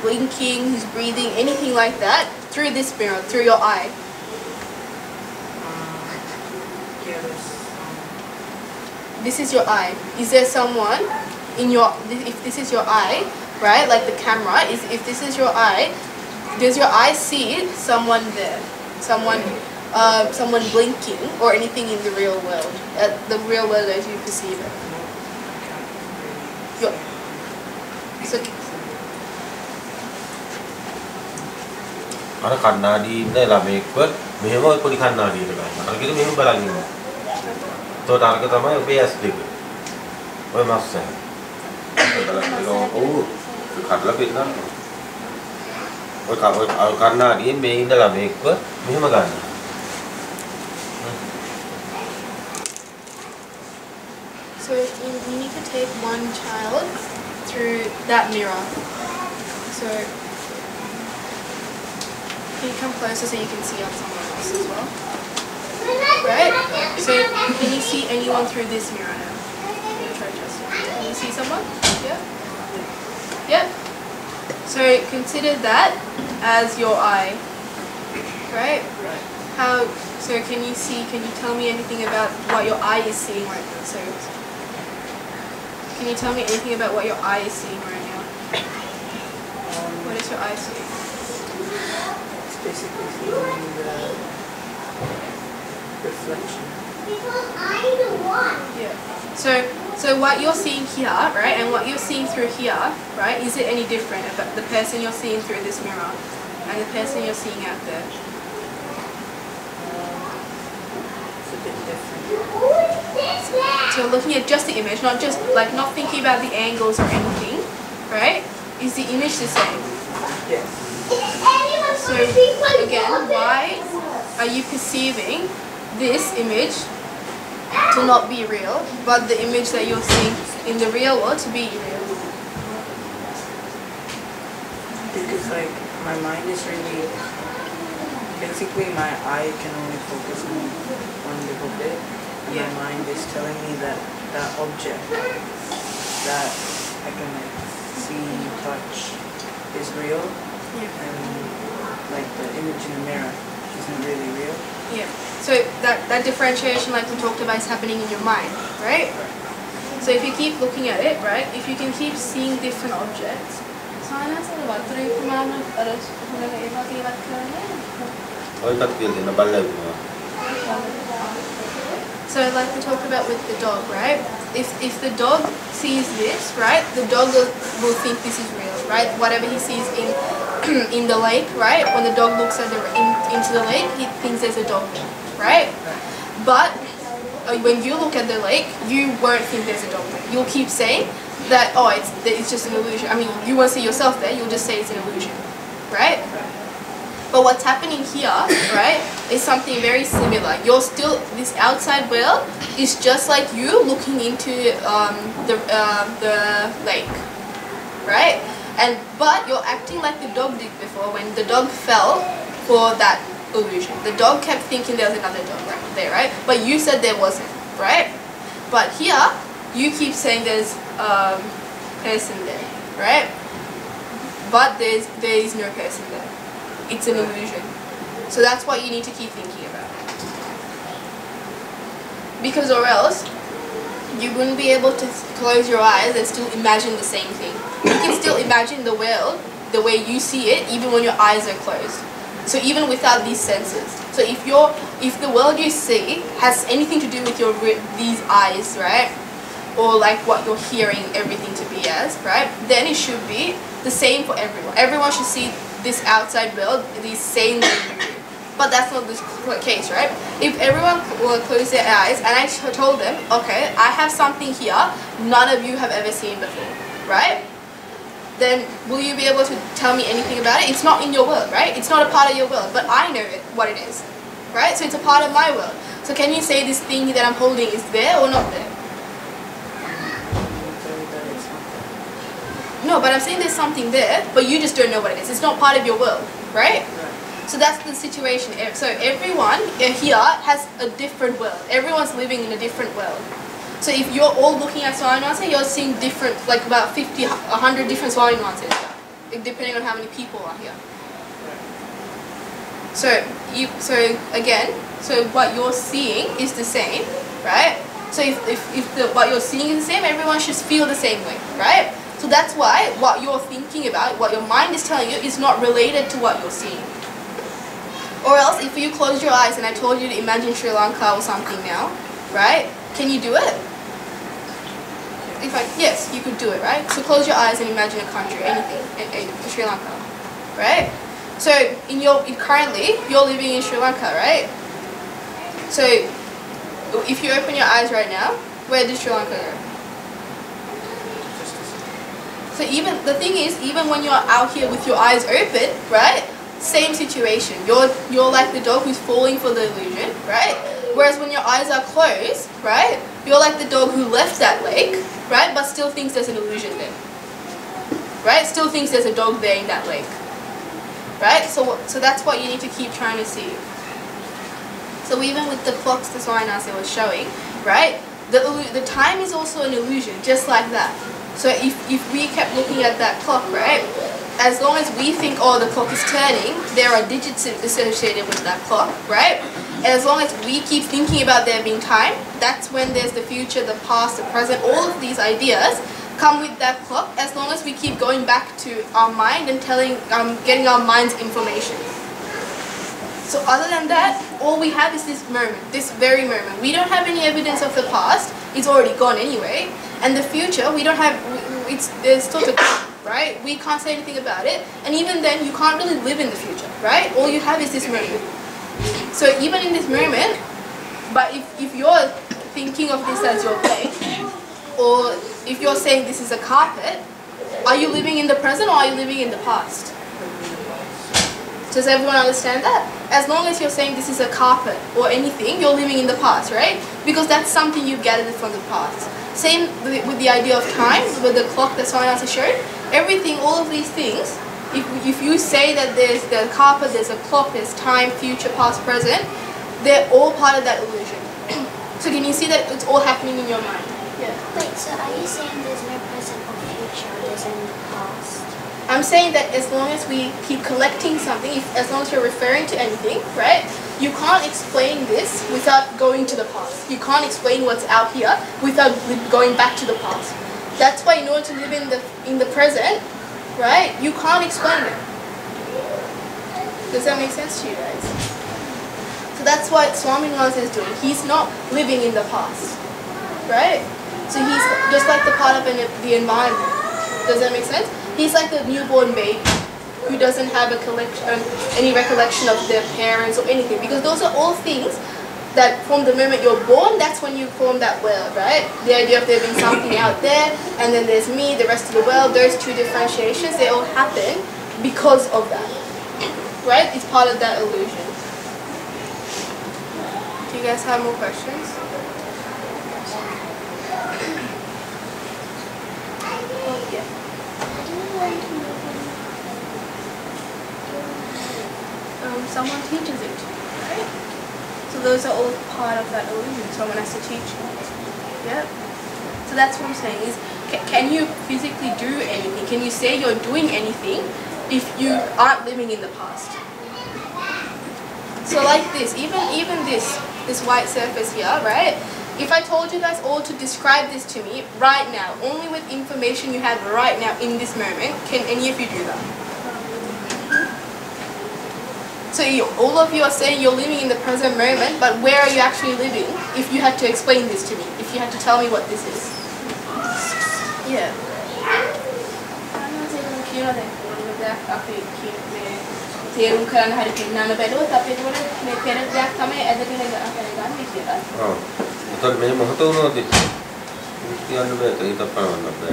blinking, he's breathing, anything like that through this mirror, through your eye? This is your eye. Is there someone in your, if this is your eye, right, like the camera, if this is your eye, does your eye see someone there? Someone blinking or anything in the real world? The real world as you perceive it? So, අර කන්නාඩි ඉන්න ළමෙක්ව මෙහෙම ඔය පොඩි කන්නාඩියට ගන්න. අර කිව්ව මෙහෙම බලන් ඉන්නවා. ඒකට අරක තමයි ඔබේ ඇස් දෙක. ඔය මස්ස. ඔව්. කඩලා පෙන්නන්න. ඔය කන්නාඩියෙන් මේ ඉන්න ළමෙක්ව මෙහෙම ගන්න. So you need to take one child through that mirror. So can you come closer so you can see on someone else as well? Right? So can you see anyone through this mirror now? I'm going to try Justin. Can you see someone? Yeah? Yeah? So consider that as your eye. Right? How, so can you tell me anything about what your eye is seeing right now? So can you tell me anything about what your eye is seeing right now? What is your eye seeing? It's basically seeing the reflection. Yeah. So what you're seeing here, right, and what you're seeing through here, right, is it any different about the person you're seeing through this mirror and the person you're seeing out there? It's a bit different. So looking at just the image, not thinking about the angles or anything, right? Is the image the same? Yes. So again, why are you perceiving this image to not be real, but the image that you're seeing in the real world to be real? Because like my mind is really, basically my eye can only focus on one little bit. And my mind is telling me that that object that I can like see, touch is real, and like the image in the mirror isn't really real. Yeah. So that differentiation, like we talked about, is happening in your mind, right? So if you keep looking at it, right, if you can keep seeing different objects. So like we talked about with the dog, right? If the dog sees this, right, the dog will think this is real, right? Whatever he sees in the lake, right? When the dog looks at into the lake, he thinks there's a dog there, right? But when you look at the lake, you won't think there's a dog there. You'll keep saying that, oh, it's just an illusion. I mean, you won't see yourself there. You'll just say it's an illusion, right? But what's happening here, right, is something very similar. You're still, this outside world is just like you looking into the lake, right? But you're acting like the dog did before when the dog fell for that illusion. The dog kept thinking there was another dog right there, right? But you said there wasn't, right? But here, you keep saying there's a person there, right? But there is no person there. It's an illusion. So that's what you need to keep thinking about. Because or else, you wouldn't be able to close your eyes and still imagine the same thing. You can still imagine the world the way you see it even when your eyes are closed. So even without these senses. So if the world you see has anything to do with these eyes, right? Or like what you're hearing everything to be as, right? Then it should be the same for everyone. Everyone should see this outside world the same way you do. But that's not the case, right? If everyone will close their eyes and I told them, okay, I have something here none of you have ever seen before, right? Then will you be able to tell me anything about it? It's not in your world, right? It's not a part of your world, but I know what it is, right? So it's a part of my world. So can you say this thing that I'm holding is there or not there? No, but I'm saying there's something there, but you just don't know what it is. It's not part of your world, right? So that's the situation. So everyone here has a different world. Everyone's living in a different world. So if you're all looking at Swaminwase, you're seeing different, like about 50, 100 different Swaminwases, depending on how many people are here. So what you're seeing is the same, right? So if what you're seeing is the same, everyone should feel the same way, right? So that's why what you're thinking about, what your mind is telling you, is not related to what you're seeing. Or else, if you close your eyes and I told you to imagine Sri Lanka or something now, right? Can you do it? Yes, you could do it, right? So close your eyes and imagine a country, anything, Sri Lanka, right? So currently you're living in Sri Lanka, right? So if you open your eyes right now, where does Sri Lanka go? So the thing is, even when you're out here with your eyes open, right? Same situation. You're like the dog who's falling for the illusion, right? Whereas when your eyes are closed, right? You're like the dog who left that lake, right? But still thinks there's an illusion there, right? Still thinks there's a dog there in that lake, right? So that's what you need to keep trying to see. So even with the clocks the Swaminatha was showing, right? The time is also an illusion, just like that. So if we kept looking at that clock, right? As long as we think, oh, the clock is turning, there are digits associated with that clock, right? And as long as we keep thinking about there being time, that's when there's the future, the past, the present, all of these ideas come with that clock, as long as we keep going back to our mind and getting our mind's information. So other than that, all we have is this moment, this very moment. We don't have any evidence of the past, it's already gone anyway. And the future, we don't have, there's still to come, right? We can't say anything about it. And even then, you can't really live in the future, right? All you have is this moment. So even in this moment, but if you're thinking of this as your plate, or if you're saying this is a carpet, are you living in the present or are you living in the past? Does everyone understand that? As long as you're saying this is a carpet or anything, you're living in the past, right? Because that's something you gathered from the past. Same with the idea of time, with the clock that Swaminatha showed. Everything, all of these things, if you say that there's the carpet, there's a clock, there's time, future, past, present, they're all part of that illusion. So can you see that it's all happening in your mind? Yeah. Wait, so are you saying there's no present or future, there's only past? I'm saying that as long as we keep collecting something, as long as you're referring to anything, right? You can't explain this without going to the past. You can't explain what's out here without going back to the past. That's why in order to live in the present, right, you can't explain it. Does that make sense to you guys? So that's what Swaminatha is doing. He's not living in the past, right? So he's just like the part of the environment. Does that make sense? He's like the newborn baby who doesn't have any recollection of their parents or anything, because those are all things that from the moment you're born, that's when you form that world, right? The idea of there being something out there, and then there's me, the rest of the world, those two differentiations, they all happen because of that, right? It's part of that illusion. Do you guys have more questions? Oh, yeah. Someone teaches it, right? So those are all part of that illusion. Someone has to teach you. Yeah. So that's what I'm saying is, can you physically do anything? Can you say you're doing anything if you aren't living in the past? So like this, even this white surface here, right? If I told you guys all to describe this to me right now, only with information you have right now in this moment, can any of you do that? So all of you are saying you're living in the present moment, but where are you actually living if you had to explain this to me, if you had to tell me what this is? Yeah. මේ මොහොත වුණොත් කියන්න බෑ ඒක පරවන්න බෑ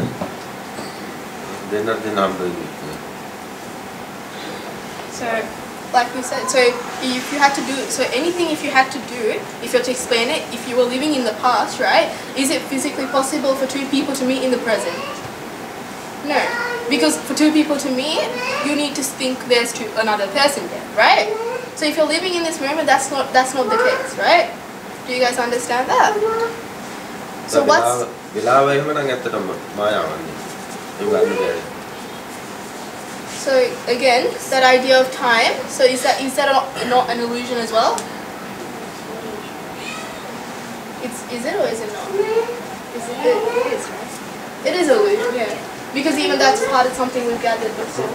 දෙන්න හම්බ වෙන්නේ. So like we said, so if you had to do, so anything if you had to do, if you had to explain it, if you were living in the past, right, is it physically possible for two people to meet in the present? No, because for two people to meet, you need to think there's another person there, right? So if you're living in this moment, that's not the case, right? Do you guys understand that? So what's... So again, that idea of time. So is that not an illusion as well? Is it or is it not? It is, right? It is an illusion, yeah. Because even that's part of something we've gathered before.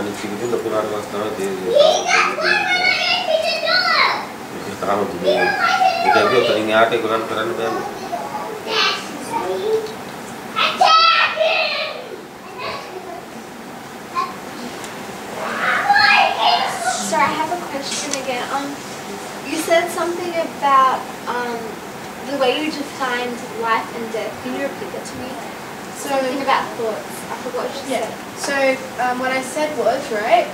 අනිත් කිවිදු ලොකු නාටකයක් තමයි දෙන්නේ. ඒක තාම දුන්නේ. ඒක ඇවිත් තනින් යාට ඒගොල්ලන් කරන්න බෑනේ. So I have a question again. You said something about the way you defined life and death. Can you repeat that to me? Something about thoughts. I forgot what you said. So what I said was, right,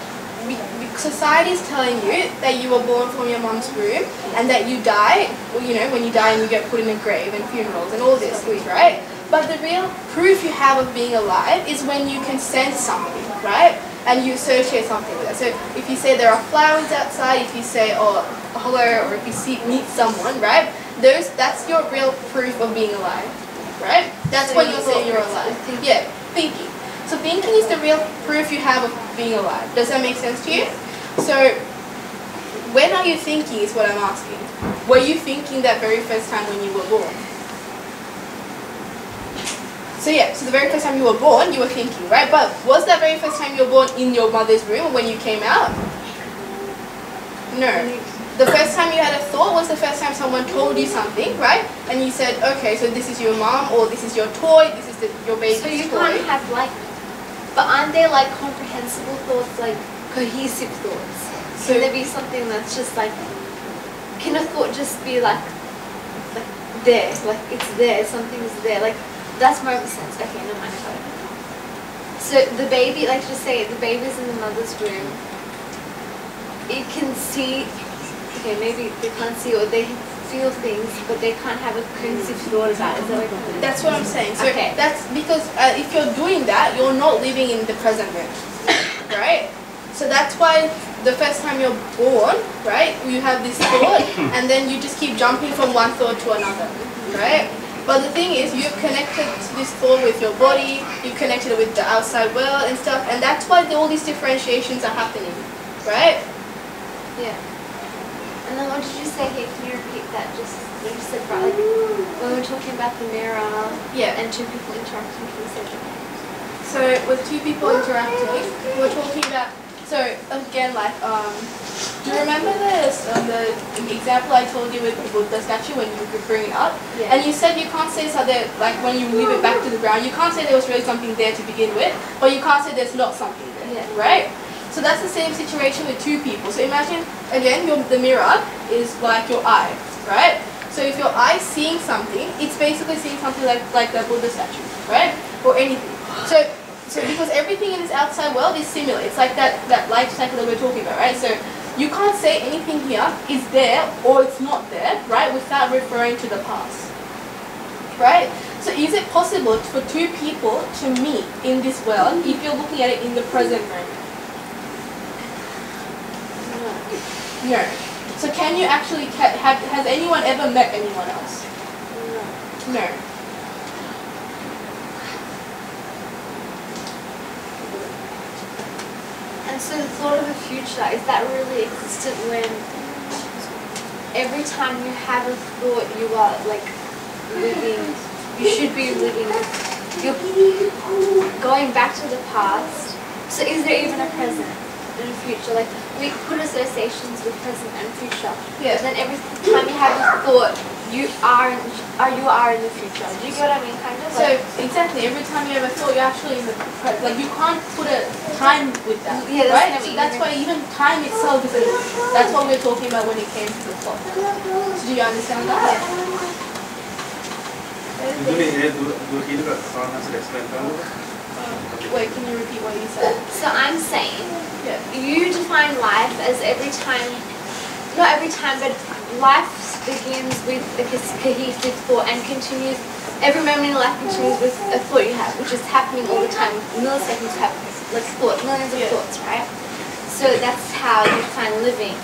society is telling you that you were born from your mom's womb and that you die, well, you know, when you die and you get put in a grave and funerals and all this, right? But the real proof you have of being alive is when you can sense something, right? And you associate something with it. So if you say there are flowers outside, if you say, oh, hello, or if you meet someone, right? That's your real proof of being alive, right? That's So when you you say thought you're first, alive. thinking. Yeah, thinking. So thinking is the real proof you have of being alive. Does that make sense to you? So when are you thinking is what I'm asking. Were you thinking that very first time when you were born? So yeah, so the very first time you were born, you were thinking, right? But was that very first time you were born in your mother's womb when you came out? No. The first time you had a thought was the first time someone told you something, right? And you said, okay, so this is your mom, or this is your toy, this is your baby's So you toy. can't have like, but aren't there like comprehensible thoughts, like cohesive thoughts? So- Can there be something that's just like, can a thought just be like there, like it's there, something's there, like that's more of a sense. Okay, no mind about it. So the baby, like just say the baby's in the mother's womb. It can see, okay, maybe they can't see or they feel things, but they can't have a cohesive thought about it. Is that what you're That's what I'm saying. So Okay. that's because if you're doing that, you're not living in the present moment, right? So that's why the first time you're born, right, you have this thought, and then you just keep jumping from one thought to another, right? But the thing is, you've connected this thought with your body, you've connected it with the outside world and stuff, and that's why all these differentiations are happening, right? Yeah. And then what did you say here? Can you repeat that? Just what you said about like when we were talking about the mirror Yeah. and two people interacting. Can you say that? So with two people interacting, we're talking about. So again, like, do you remember the example I told you with the Buddha statue when you could bring it up? Yeah. And you said you can't say so that, like when you leave it back to the ground, you can't say there was really something there to begin with, but you can't say there's not something there, Yeah. right? So that's the same situation with two people. So imagine, again, the mirror is like your eye, right? So if your eye is seeing something, it's basically seeing something like the Buddha statue, right? Or anything. So because everything in this outside world is similar. It's like that life cycle that we're talking about, right? So you can't say anything here is there or it's not there, right? Without referring to the past, right? So is it possible for two people to meet in this world if you're looking at it in the present moment? No. So can you actually, has anyone ever met anyone else? No. And so the thought of the future, is that really existent when every time you have a thought you are like living, you should be living, you're going back to the past. So is there even a present and a future? Like we put associations with present and future. Yeah. But then every time you have a thought, you are in the future. Do you get what I mean? Kind of. So exactly, every time you have a thought, you're actually in the like you can't put a time with that, Yeah, that's right? never So that's even- why even time itself is that's what we're talking about when it came to the thought. So do you understand that? Wait, can you repeat what you said? So I'm saying, Yeah. you define life as every time, not every time, but life begins with a cohesive thought and continues, every moment in life continues with a thought you have, which is happening all the time, milliseconds happening. like thoughts, millions of thoughts, right? So that's how you find living.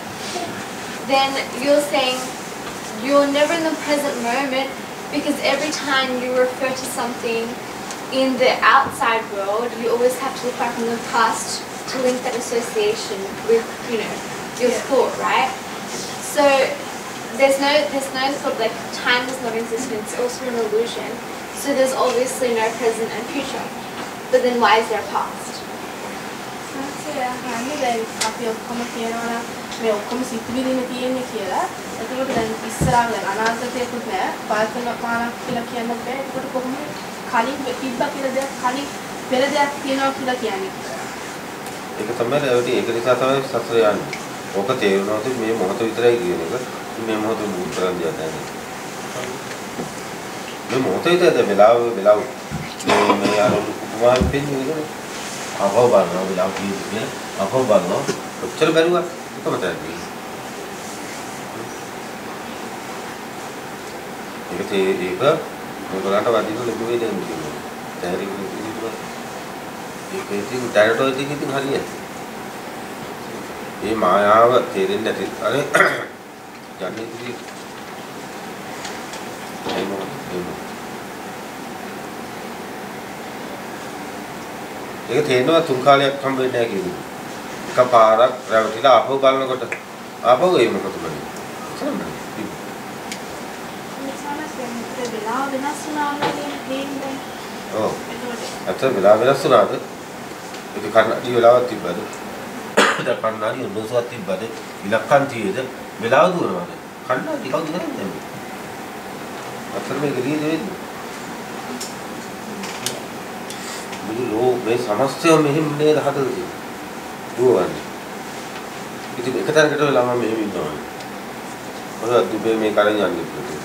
Then you're saying you're never in the present moment because every time you refer to something in the outside world, you always have to look back in the past to link that association with, you know, your thought, right? So there's no sort of like time does not exist, and it's also an illusion. So there's obviously no present and future. But then why is there a past? දැන් අපි ඔක්කොම කියනවා මේ ඔක්කොම සිතුවිලිනේ තියෙන්නේ කියලා. එතකොට දැන් ඉස්සරහ දැන් අනාගතයකුත් නැහැ. වර්තමානක් කියලා කියන්නත් බෑ. එතකොට කොහොමද කලින් තිබ්බා කියලා දෙයක් කලින් පෙර දෙයක් තියෙනවා කියලා කියන්නේ? ඒක තමයි ඒක නිසා තමයි සසර යන්නේ. ඕක තේරුණාද මේ මොහොත විතරයි කියන එක. මේ මොහොත මුල් කරන් දෙයක් නැහැ. මේ මොහොත විතරද වෙලාව මේ අර උපමාවෙන් පෙන්නන්නේ. අපව බලනවා වෙලාව කියන්නේ අපව බලනවා ඔච්චර බැලුවා එකම තැනදී. ඒක මොකලකට වදින ලොකු වේදෙන් කියනවා. තැරික කියනවා. ඒක ඉතින් ඩයරටෝ ඉතින් හරියට. මේ මායාව තේරෙන්නේ නැති අර යන්නේ ඉතින් ඒක තේරෙනවා තුන් කාලයක් හම්බ වෙන්නේ නැහැ කියන්නේ. එකපාරක් රැවටිලා ආපහු බලනකොට ආපහු ඒ මොකද වෙන්නේ? වෙලාව වෙනස් වුණාම කියන්නේ ඔව්. අතන වෙලාව වෙනස් වුණාද? ඒක කන්නඩි වෙලාවක් තිබ්බද? දැන් කන්නඩි උණුසුවක් තිබ්බද? ඉලක්කම් තියෙද? වෙලාව දුවනවාද? කන්නඩි කවුද කරන්නේ? අතන මේ ගියේ දෙන්නේ. මේ සමස්තය මෙහෙම නේද හදලා තියෙන්නේ. දුවන්නේ. ඉතින් එක තැනකට වෙලා මම මෙහෙම ඉන්නවා. මොකද දුබේ මේ කලින් යන්නේ පුතේ.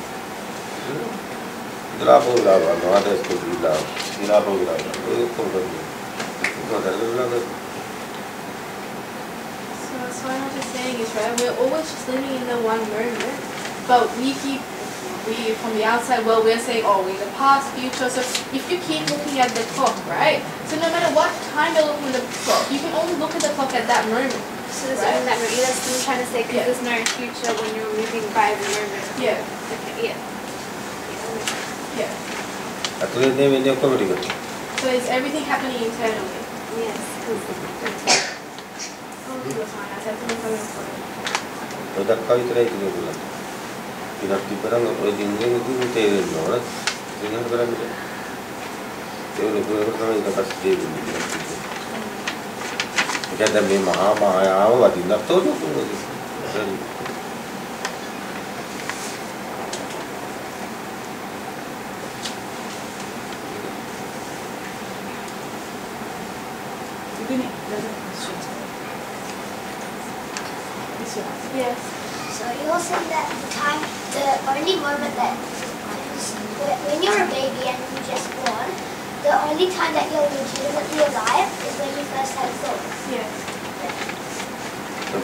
ඉතලාපෝලා වනාදස් කොවිලා. ඉලාපෝලා. ඒ කොහොමද? So what I'm just saying is, right, we're always just living in the one moment, but we from the outside world, we're saying, oh, we're in the past, future. So if you keep looking at the clock, right? So no matter what time you're looking at the clock, you can only look at the clock at that moment. So there's only that moment. That's what I'm trying to say, because there's no future when you're living by the moment. Yeah. Okay, yeah. So is everything happening internally? Yes. ඉතින් තිබරන් ඔය දින්නේ ඉතින් තේරෙනවා නේද? ඉතින් කරන්නේ. ඒ ලොකුවට තමයි ඊට පස්සේ දෙන්නේ. ඒකද මේ මහා මායාව වදින්නත් ඕන. Yes. So you're saying that the only moment that when you're a baby and you're just born, the only time that you're legitimately alive is when you first have thoughts. Yes.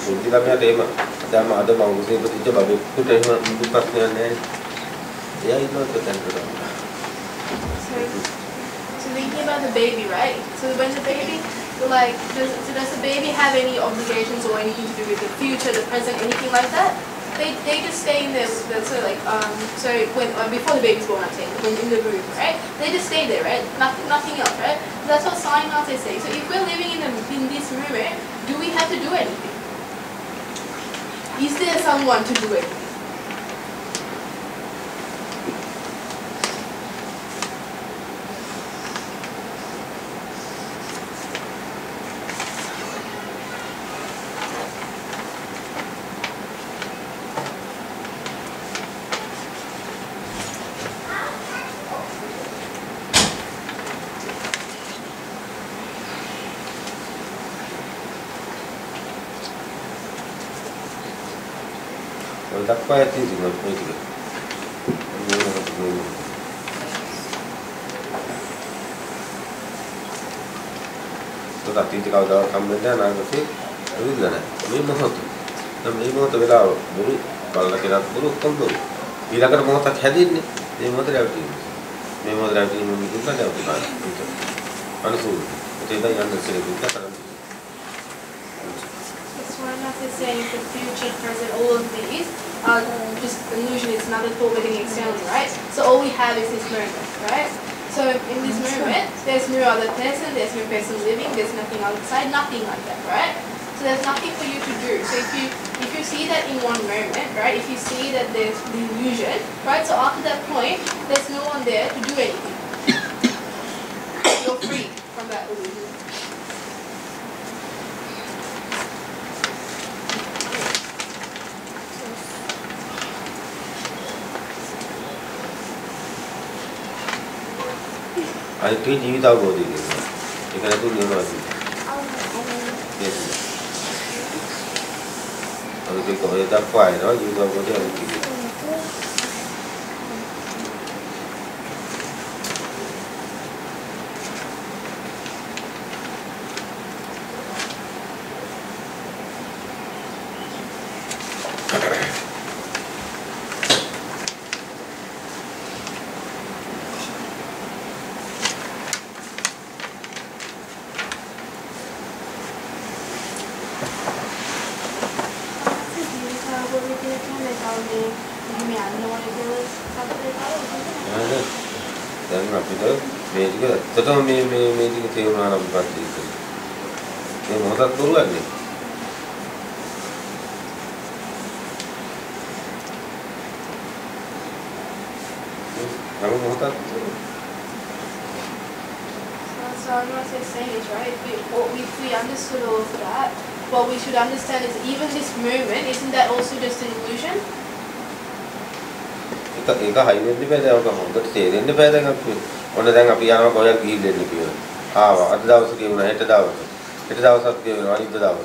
පුංචි ළමයාට එහෙම දැන් අද මම උදේ ඉපදිච්ච බබෙකුට එහෙම මුදු ප්‍රශ්නයක් නැහැ. එයා ඉන්නවත් තැනකට. So thinking about the baby, right? So when the baby, like, does the baby have any obligations or anything to do with the future, the present, anything like that? They just stay in there. So like so when before the baby's born, I'm saying when in the room, right? They just stay there, right? Nothing else, right? That's what science is saying. So if we're living in this room, do we have to do anything? Is there someone to do it? දක්වා ඇති ඉතින් ඔය ටික. तो अतीत का उदाहरण हम लेते हैं ना कि अभी जाना है मैं बहुत तब मैं बहुत वेला बुरु बालना के रात बुरु कम बुरु इला कर बहुत अच्छा दिन ने मैं बहुत रहती मैं बहुत रहती मैं भी दूसरा जाती बात अनुसूल Kita yang nasi kita kan. That's why I'm not saying the future, present, all of these are just illusion. It's another thought we're getting externally, right? So all we have is this moment, right? So in this moment, there's no other person, there's no person living, there's nothing outside, nothing like that, right? So there's nothing for you to do. So if you see that in one moment, right? If you see that there's the illusion, right? So after that point, there's no one there to do anything. You're free from that illusion. Itu jiwa tahu boleh ni. Ikan itu ni mana? Yes. Kalau kita kau dah kuai, no, jiwa tahu boleh ni. Dan apa tu? Media, tetap media teori mana buat itu. Yang mana turun ni? Kamu mana tak? So I'm not saying is right. If we understood all of that, what we should understand is even this movement, isn't that also just an illusion? Ika highway ni pwede ako kamo. Dati hindi pwede nga po. Ona dahil nga piyano ko yung gilid ni piyo. At daw sa kiyo na hete daw sa kiyo na ani daw.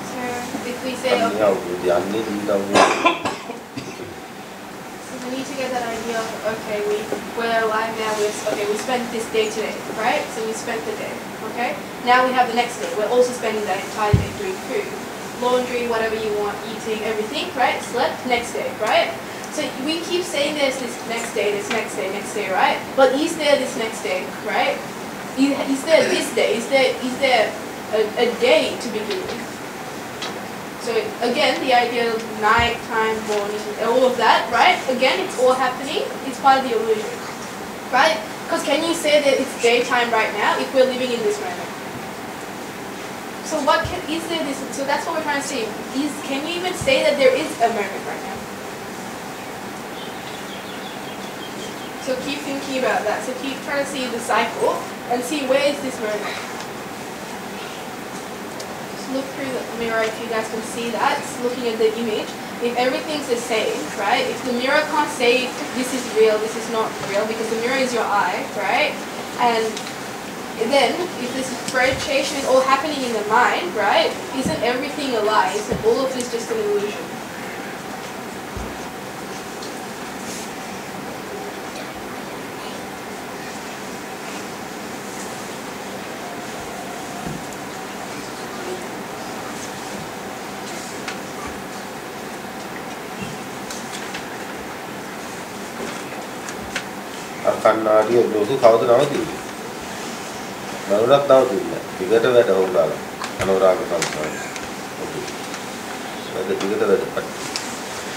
So if we say Ani okay, ako di ani di daw. so we need to get that idea of okay, we're alive now. We spent this day today, right? So we spent the day. Okay. Now we have the next day. We're also spending that entire day doing food. Laundry, whatever you want, eating, everything, right? Slept, next day, right? So we keep saying there's this next day, right? But is there this next day, right? Is there this day? Is there a day to begin with? So again, the idea of night, time, morning, all of that, right? Again, it's all happening. It's part of the illusion, right? Because can you say that it's daytime right now if we're living in this moment? So is there this? So that's what we're trying to say. Can you even say that there is a moment right now? So keep thinking about that. So keep trying to see the cycle and see where is this moment. Just look through the mirror if you guys can see that. Just looking at the image. If everything's the same, right? If the mirror can't say this is real, this is not real, because the mirror is your eye, right? And then, if this differentiation is all happening in the mind, right, isn't everything a lie? Isn't all of this just an illusion? Akan nadi itu kau tu nama tu. Barulah tahu tu ni. Tiga tu ada orang dah. Orang tu tahu. Ada tiga tu ada pat.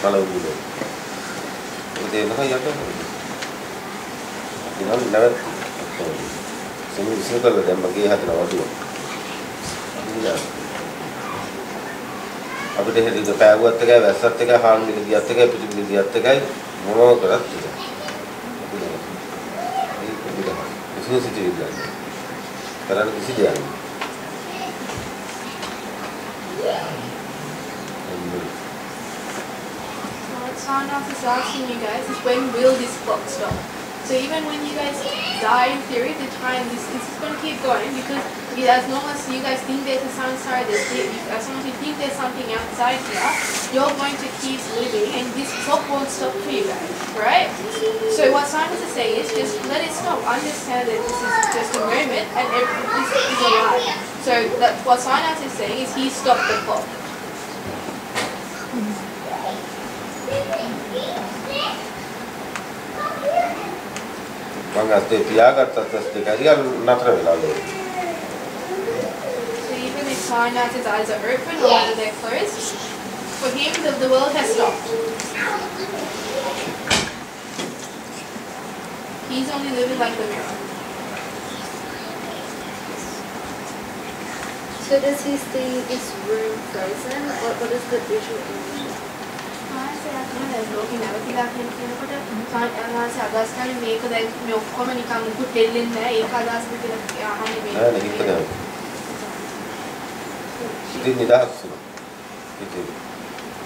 Kalau dulu. Itu nak yang tu. Ini nak. Semua kalau dia bagi hati nama tu. Ini. Abu deh itu payah buat tegak, besar tegak, ham dia tegak, pujuk dia tegak, mau kerat tegak. Itu sih jadi. Karena itu sih jadi. What Sarnath is asking you guys is when will this clock stop? So even when you guys die in theory, the time this is going to keep going because as long as you guys think there's a samsara, as long as you think there's something outside here, you're going to keep living and this clock won't stop for you guys, right? So what Sarnath is saying is just let it stop. Understand that this is just a moment and this is a lie. So that's what Sarnath is saying is he stopped the clock. මම අස්තේ පියාගත්තත් අස්තේ කරියල් නතර වෙලා ගියා. So even if Sarnath's eyes are open or whether they're closed, for him the world has stopped. He's only living like the mirror. So does he see this room frozen, or what is the visual illusion? ලෝකේ නැවතිලා කියනකොට සාමාන්‍යයෙන් අදහස් කරන්නේ මේක දැන් මේ ඔක්කොම නිකන් මුකුත් දෙල්ලෙන්නේ නැහැ ඒක අදහස්ද කියලා අහන්නේ මේ. නෑ නෙකිට නෑ. ඉතින් නිදහස් වෙනවා. ඉතින්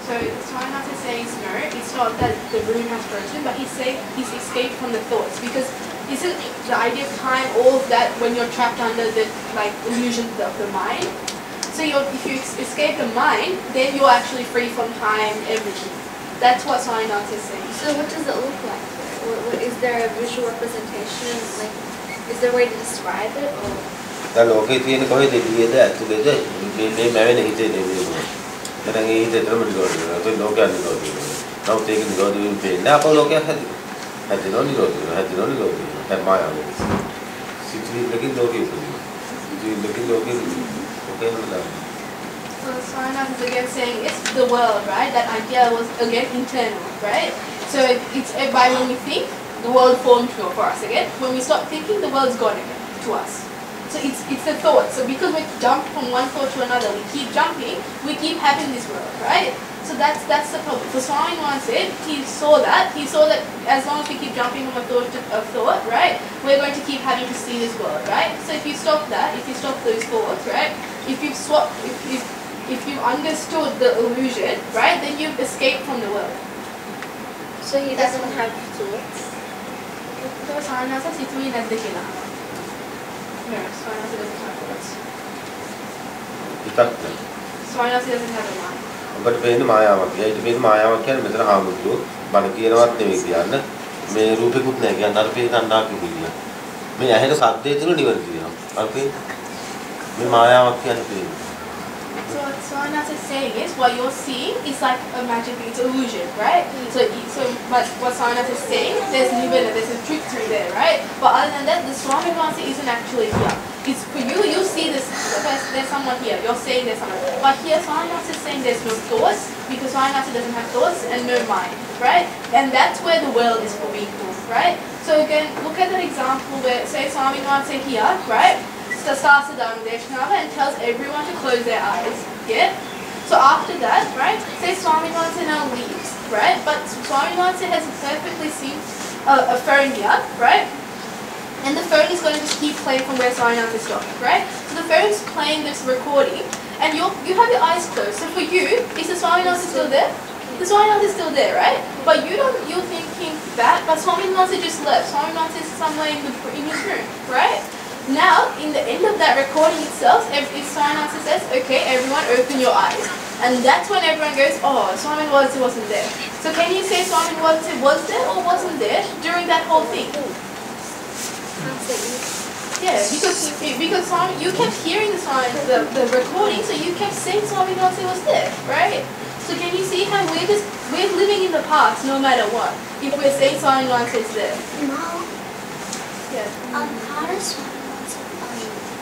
So Swaminath is saying no, it's not that the room has frozen, but he's escaped from the thoughts, because isn't the idea of time all of that when you're trapped under the like illusions of the mind? So if you escape the mind, then you're actually free from time, everything. That's what Swaminath is saying. So what does it look like? Is there a visual representation? Like, is there a way to describe it? Or? දැන් ලෝකේ තියෙන කොහෙද ඉතියේද ඇතුලේද මේ මැවෙන හිතේ නෙමෙයි. දැන් ඒ හිතේටම නිරෝධ වෙනවා. ඒ ලෝකයක් නිරෝධ වෙනවා. නමුත් ඒක නිරෝධ වෙන්නේ නැහැ. අපෝ ලෝකයක් හැදෙනවා නිරෝධ වෙනවා. හැදෙනවා නිරෝධ වෙනවා. දැන් මායාව. සිතුවිල්ලකින් ලෝකෙ උපදිනවා. සිතුවිල්ලකින් ලෝකෙ ඔකේ නේද? So Swaminath is again saying it's the world, right? That idea was again internal, right? So it's by when we think, the world formed for us again. When we stop thinking, the world's gone again to us. So it's a thought. So because we jump from one thought to another, we keep jumping, we keep having this world, right? So that's the problem. So Swaminath said he saw that as long as we keep jumping from a thought, right, we're going to keep having to see this world, right? So if you stop that, if you stop those thoughts, right, if you've understood the illusion, right, then you've escaped from the world. So he doesn't have thoughts? So Swaminath says it's really not the killer. No, Swaminath doesn't have thoughts. Swaminath doesn't have a mind. ඔබට පේන්නේ මායාවක්. ඒයිට පේන්නේ මායාවක් කියන්නේ මෙතන ආමුදුව බණ කියනවත් නෙවෙයි කියන්න. මේ රූපෙකුත් නැහැ කියන්න අර පේන අන්නා කිව්විලා. මේ ඇහෙන ශබ්දයේ තුල නිවන කියනවා. අර පේන්නේ මේ මායාවක් කියන්නේ පේන්නේ. So what Swaminath is saying is what you're seeing is like a magic, it's illusion, right? So what Swaminath is saying, there's nirvana, there's a truth through there, right? But other than that, the Swaminath isn't actually here. It's for you, you see this, there's someone here, you're saying there's someone. But here Swaminath is saying there's no thoughts, because Swaminath doesn't have thoughts and no mind, right? And that's where the world is for being born, right? So again, look at that example where, say Swaminath say here, right? So starts the Dharma Deshnava and tells everyone to close their eyes, yeah? So after that, right, say Swaminath now leaves, right? But Swaminath has perfectly seen a phone here, right? And the phone is going to just keep playing from where Swaminath is stopping, right? So the phone's playing this recording, and you have your eyes closed. So for you, is the Swaminath still there? The Swaminath is still there, right? But you're thinking that, but Swaminath just left. Swaminath is somewhere in his room, right? Now, in the end of that recording itself, if Swaminath says, okay, everyone open your eyes. And that's when everyone goes, oh, Swaminath wasn't there. So can you say Swaminath was there or wasn't there during that whole thing? Yeah, because you kept hearing the recording, so you kept saying Swaminath was there, right? So can you see how we're living in the past no matter what, if we're saying Swaminath is there? No. Yeah. How does Swaminath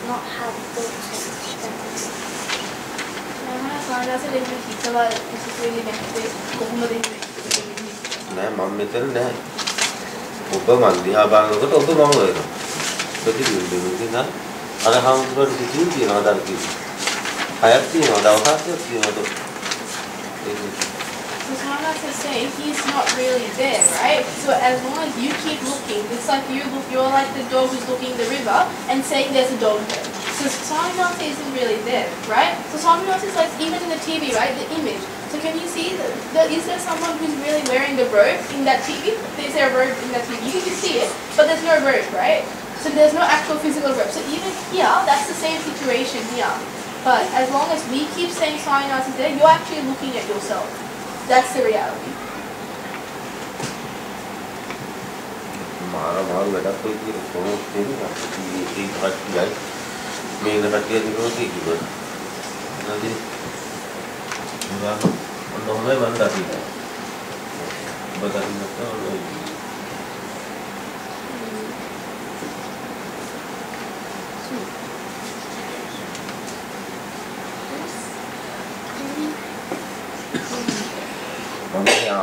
not have thoughts? නෑ මම මෙතන නැහැ. ඔබ මන් දිහා බලනකොට ඔබ මම වෙනවා. ප්‍රතිවිරුද්ධ වෙනවා. අර හම්බුනට සිතින් තියනවා දර කිව්වා. හයක් තියනවා දවසක් තියනවා. So Swaminath is saying he's not really there, right? So as long as you keep looking, it's like you're like the dog who's looking at the river and saying there's a dog there. So Swaminath isn't really there, right? So Swaminath is like even in the TV, right? The image. So can you see is there someone who's really wearing the robe in that TV? Is there a robe in that TV? You can see it, but there's no robe, right? So there's no actual physical robe. So even here, that's the same situation here. But as long as we keep saying Swaminath is there, you're actually looking at yourself. That's the reality. මාර වැඩක් ඔය කියන කොහොමද තියෙන්නේ අපි මේ කට්ටියයි මේක කට්ටිය දිනෝටි කිව්වා නේද ඔන්නෝමයි මන් දකින්න ඔබ දකින්නත්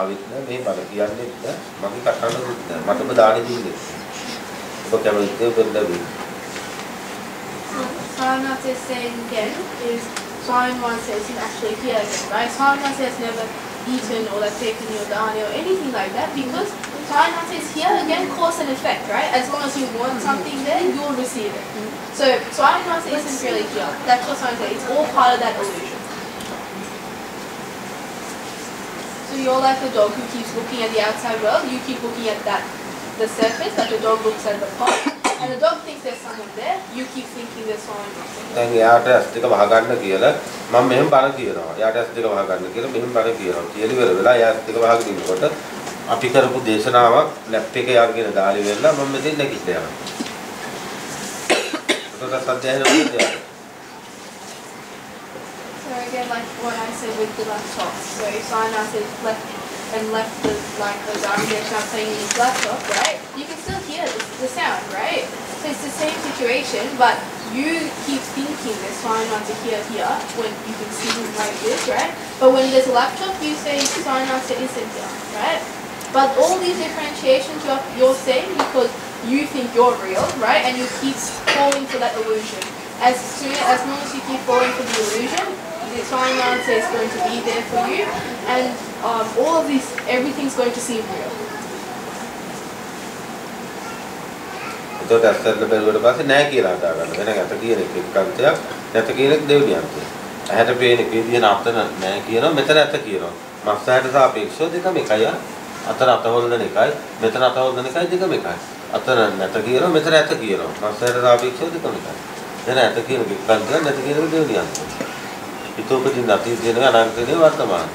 ආවෙත් නෑ මේ බල කියන්නේත් නෑ මගේ කටහඬකුත් නෑ මට ඔබ දාන්නේ දුන්නේ ඔබ කැමතිද ඔබ දෙවි Sarnath is saying again is Swami says he's actually here again, right? Swami has never eaten or like taken your dani or anything like that because Swami is here again, cause and effect, right? As long as you want something there, you'll receive it. So Swami isn't really here. That's what Swami says. It's all part of that illusion. So you're like the dog who keeps looking at the outside world. You keep looking at the surface, like the dog looks at the pot. And the dog thinks there's someone there, you keep thinking there's someone else. දැන් එයාට ඇස් දෙක වහ ගන්න කියලා මම මෙහෙම බල කියනවා. එයාට ඇස් දෙක වහ ගන්න කියලා මෙහෙම බල කියනවා. කියලා ඉවර වෙලා එයා ඇස් දෙක වහගෙන ඉන්නකොට අපි කරපු දේශනාවක් ලැප් එකේ යාගෙන දාලි වෙලා මම මෙතෙන් නැගිටලා යනවා. ඒක සත්‍යයන වෙන්නේ. So again, like what I said with the laptop. So if Sinai says left the direction I'm saying in his laptop, right? You can still hear the sound, right? So it's the same situation, but you keep thinking there's Sinai to here when you can see him like this, right? But when there's a laptop, you say Sinai isn't here, right? But all these differentiations you're saying because you think you're real, right? And you keep falling for that illusion. As long as you keep falling for the illusion, the Swami is going to be there for you, and all of this, everything's going to seem real. So that's the better part. නෑ කියලා හිතා ගන්න. වෙන ගැට කියන එක කන්තයක් නැත කියන එක දෙවෙනි අන්තය. ඇහැට පේන එකේ තියෙන අතන නෑ කියනවා මෙතන ඇත කියනවා. මස්සයට සාපේක්ෂව දෙකම එකයි. අතන අත හොල්ලන එකයි මෙතන අත හොල්ලන එකයි දෙකම එකයි. අතන නැත කියනවා මෙතන ඇත කියනවා. මස්සයට සාපේක්ෂව දෙකම එකයි. වෙන ඇත කියන එක කන්තයක් නැත කියන එක දෙවෙනි අන්තය. හිතෝපදින් අතීත කියන අනාගතේ වර්තමාන.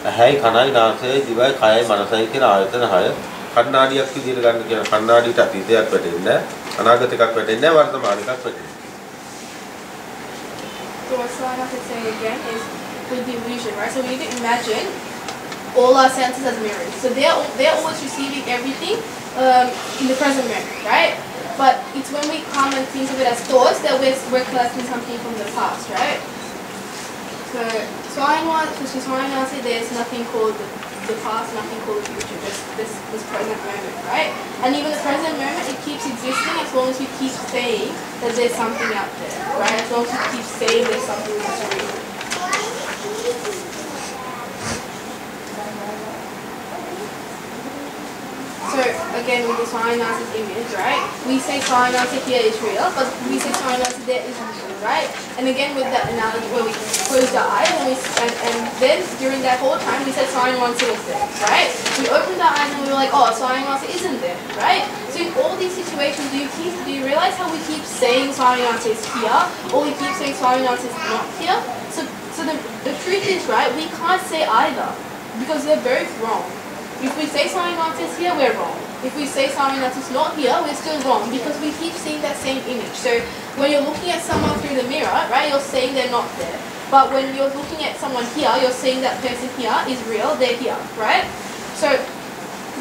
ඇහැයි කනයි නාසයයි දිවයි කයයි මනසයි කියන ආයතන 6 කණ්ණාඩියක් විදිහට ගන්න කියන කණ්ණාඩියට අතීතයක් වැටෙන්නේ නැහැ අනාගත එකක් වැටෙන්නේ නැහැ වර්තමාන එකක් වැටෙන්නේ. So what Swami is saying again is with the illusion, right? So we need to imagine all our senses as mirrors. So they're always receiving everything in the present moment, right? But it's when we come and think of it as thoughts that we're collecting something from the past, right? So Swami said there's nothing called the past, nothing called the future, just this present moment, right? And even the present moment, it keeps existing as long as we keep saying that there's something out there, right? As long as we keep saying there's something that's real. So again, with the Swaminatha's image, right? We say Swaminatha here is real, but we say Swaminatha there isn't real, right? And again, with that analogy where we closed our eyes and then during that whole time we said Swaminatha was there, right? We opened our eyes and we were like, oh, Swaminatha isn't there, right? So in all these situations, do you realize how we keep saying Swaminatha is here, or we keep saying Swaminatha is not here? So the truth is, right? We can't say either because they're both wrong. If we say Swaminatha is here, we're wrong. If we say Swaminatha is not here, we're still wrong because we keep seeing that same image. So when you're looking at someone through the mirror, right, you're saying they're not there. But when you're looking at someone here, you're saying that person here is real, they're here, right? So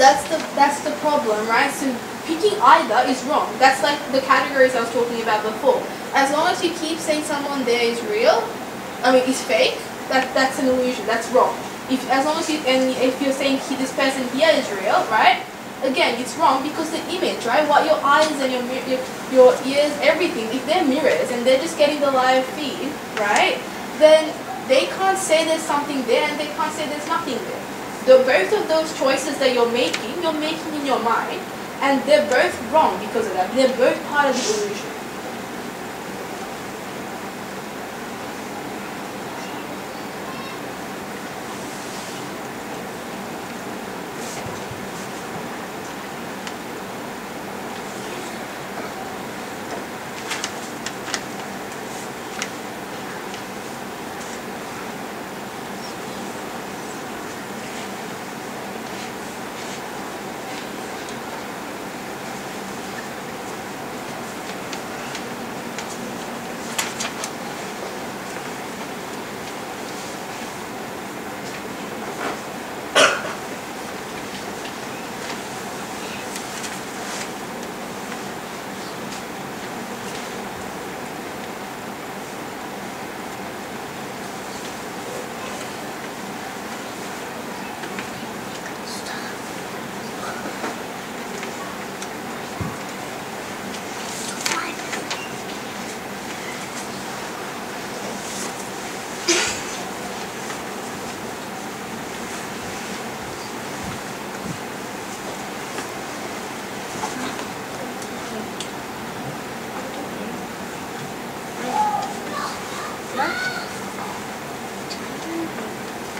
that's the problem, right? So picking either is wrong. That's like the categories I was talking about before. As long as you keep saying someone there is real, is fake, that's an illusion, that's wrong. If you're saying this person here is real, right? Again, it's wrong because the image, right? What your eyes and your ears, everything, if they're mirrors and they're just getting the live feed, right? Then they can't say there's something there and they can't say there's nothing there. Both of those choices that you're making in your mind, and they're both wrong because of that. They're both part of the illusion.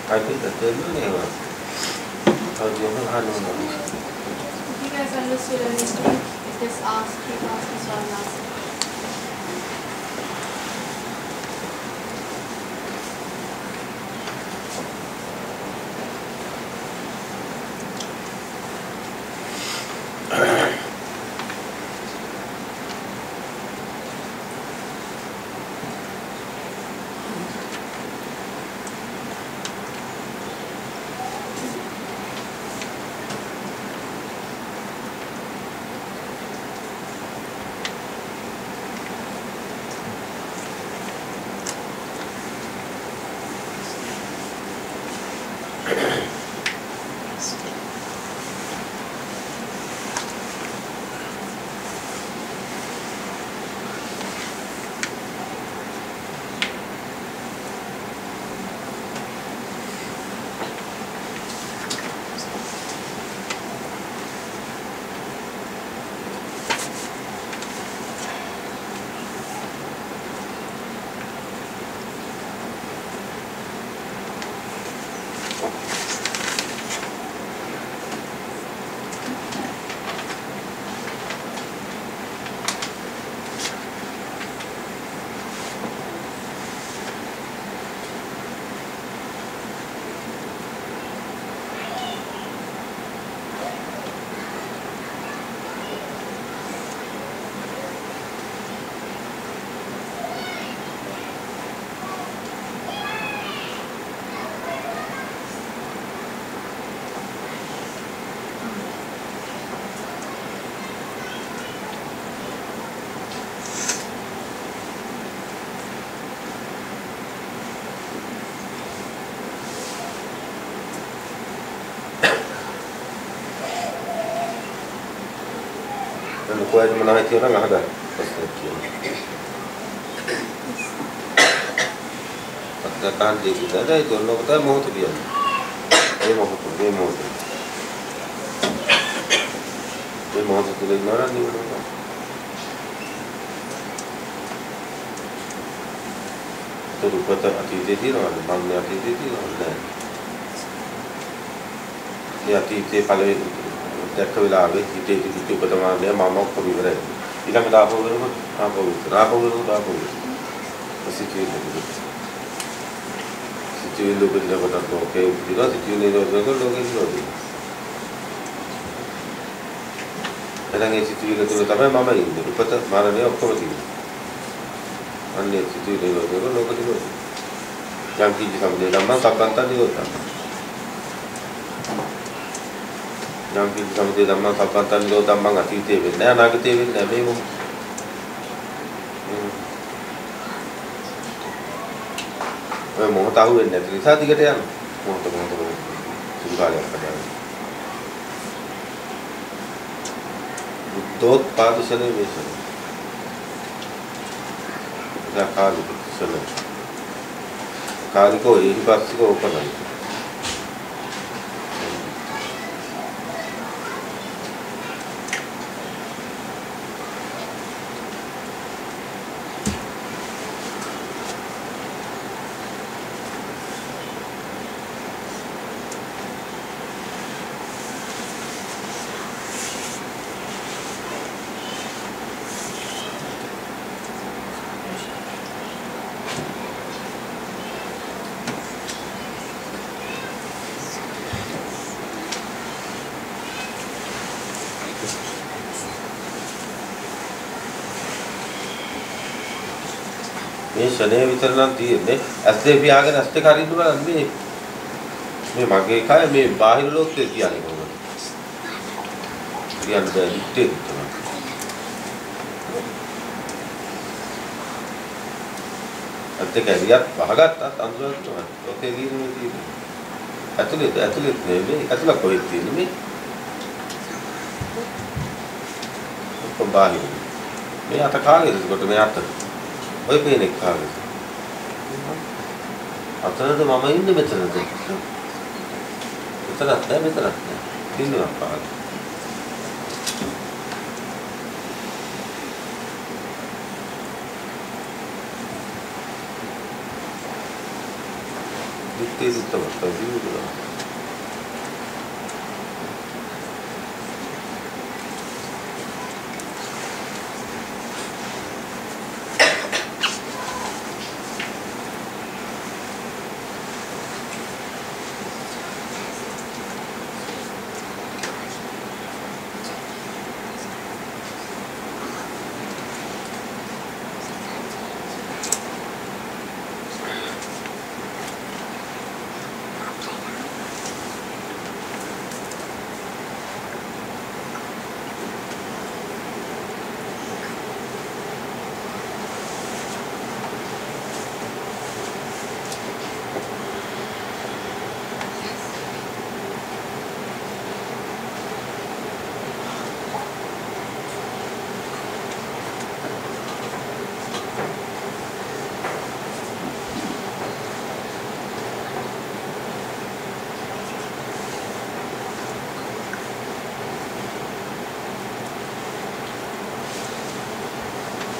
I think that they're really well. How do you know how to know? If you guys understood anything, just ask, keep asking, so I'm asking. Kuat mana hati orang ada. Tahan dia kita ada itu orang kita mau tu dia. Dia mau tu. Dia mau tu lagi mana ni orang. Tu rupa tu hati dia orang, bangnya hati dia orang. Dia hati paling දැක්ක වෙලාවේ හිතේ තිබිච්ච උපතමානය මම ඔක්කොම ඉවරයි. ඊළඟට ආපහු වෙනකොට සිතුවිලි උපදිනකොට ලෝකේ උපදිනවා සිතුවිලි නිරෝධක ලෝකේ නිරෝධයි. එහෙනම් ඒ සිතුවිලි තුළ තමයි මම ඉන්නේ. උපත මරණය ඔක්කොම තියෙනවා. අන්නේ සිතුවිලි නිරෝධක ලෝක නිරෝධයි. යම් කිසි සම්දේ ධම්ම සම්බන්ත නිරෝධයි. Yang kita sama dia zaman sabatan itu zaman ngasih TV, nah anak TV ni memang. Mau tahu ni, jadi saya tiga dia, mau tahu, sudah lihat pada. Dot padu sana biasa. Dah kali sana. Kali ko ini pasti ko open lagi. මේ ශනේ විතර නම් තියෙන්නේ ඇස් දෙක පියාගෙන ඇස් දෙක අරින්න බලන්න මේ මගේ කය මේ බාහිර ලෝකයේ කියන්නේ කොහොමද කියන්නේ බෑ ඉතින් ඇස් දෙක ඇරියත් වහගත්තත් අඳුරක් ඔකේ ගිහින් තියෙන්නේ ඇතුළේ නෙමෙයි ඇතුළක් කොහෙද තියෙන්නේ මේ ඔක්කොම බාහිර මේ අත කාගේද ඒකට මේ අත ඔය පේන එක කාගේද අතනද මම ඉන්නේ මෙතනද මෙතනත් නෑ ඉන්නවා කාගේ Ditthi sutta mutta viuda.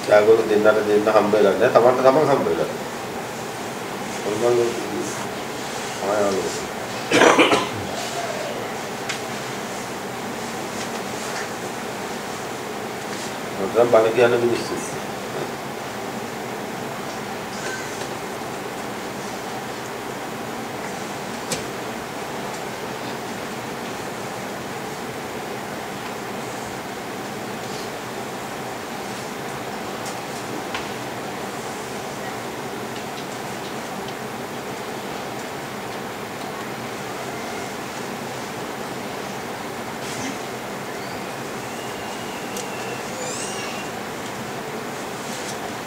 Jago දෙන්න හම්බ වෙලා නැහැ. තමන්ට තමන් හම්බ වෙලා. ඔයගොල්ලෝ ආයalo. මම බල කියන මිනිස්සු.